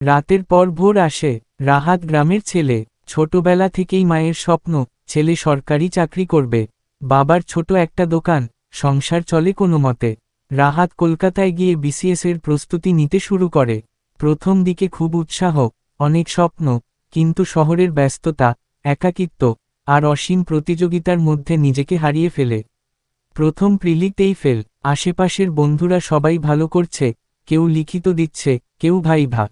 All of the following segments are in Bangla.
রাতের পর ভোর আসে। রাহাত গ্রামের ছেলে, ছোটবেলা থেকেই মায়ের স্বপ্ন ছেলে সরকারি চাকরি করবে, বাবার ছোট একটা দোকান, সংসার চলে কোনো মতে। রাহাত কলকাতায় গিয়ে বিসিএসের প্রস্তুতি নিতে শুরু করে। প্রথম দিকে খুব উৎসাহ, অনেক স্বপ্ন, কিন্তু শহরের ব্যস্ততা, একাকিত্ব আর অসীম প্রতিযোগিতার মধ্যে নিজেকে হারিয়ে ফেলে। প্রথম প্রিলিতেই ফেল। আশেপাশের বন্ধুরা সবাই ভালো করছে, কেউ লিখিত দিচ্ছে, কেউ ভাইভা।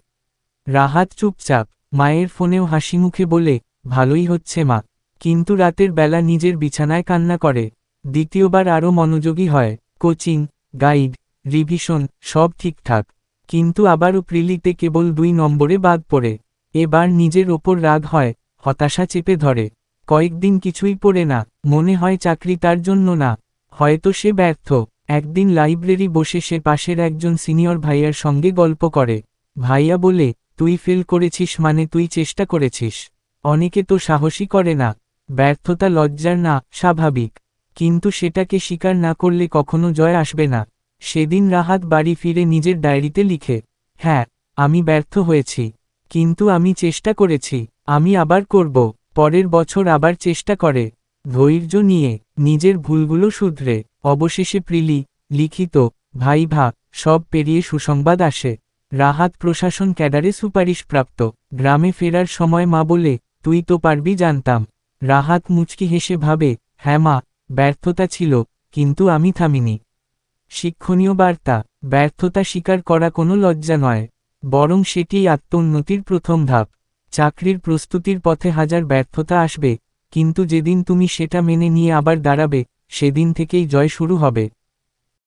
রাহাত চুপচাপ, মায়ের ফোনেও হাসিমুখে বলে, ভালোই হচ্ছে মা। কিন্তু রাতের বেলা নিজের বিছানায় কান্না করে। দ্বিতীয়বার আরও মনোযোগী হয়, কোচিং, গাইড, রিভিশন সব ঠিকঠাক। কিন্তু আবারও প্রিলিতে কেবল 2 নম্বরে বাদ পড়ে। এবার নিজের ওপর রাগ হয়, হতাশা চেপে ধরে। কয়েকদিন কিছুই পড়ে না, মনে হয় চাকরি তার জন্য না, হয়তো সে ব্যর্থ। একদিন লাইব্রেরি বসে সে পাশের একজন সিনিয়র ভাইয়ার সঙ্গে গল্প করে। ভাইয়া বলে, তুই ফেল করেছিস মানে তুই চেষ্টা করেছিস। অনেকে তো সাহসী করে না। ব্যর্থতা লজ্জার না, স্বাভাবিক। কিন্তু সেটাকে স্বীকার না করলে কখনো জয় আসবে না। সেদিন রাহাত বাড়ি ফিরে নিজের ডায়েরিতে লিখে, হ্যাঁ, আমি ব্যর্থ হয়েছি, কিন্তু আমি চেষ্টা করেছি, আমি আবার করব। পরের বছর আবার চেষ্টা করে, ধৈর্য নিয়ে, নিজের ভুলগুলো শুধরে। অবশেষে প্রিলি, লিখিত, ভাইভা সব পেরিয়ে সুসংবাদ আসে। রাহাত প্রশাসন ক্যাডারে সুপারিশপ্রাপ্ত। গ্রামে ফেরার সময় মা বলে, তুই তো পারবি জানতাম। রাহাত মুচকি হেসে ভাবে, হ্যাঁ মা, ব্যর্থতা ছিল, কিন্তু আমি থামিনি। শিক্ষণীয় বার্তা, ব্যর্থতা স্বীকার করা কোনো লজ্জা নয়, বরং সেটিই আত্মোন্নতির প্রথম ধাপ। চাকরির প্রস্তুতির পথে হাজার ব্যর্থতা আসবে, কিন্তু যেদিন তুমি সেটা মেনে নিয়ে আবার দাঁড়াবে, সেদিন থেকেই জয় শুরু হবে।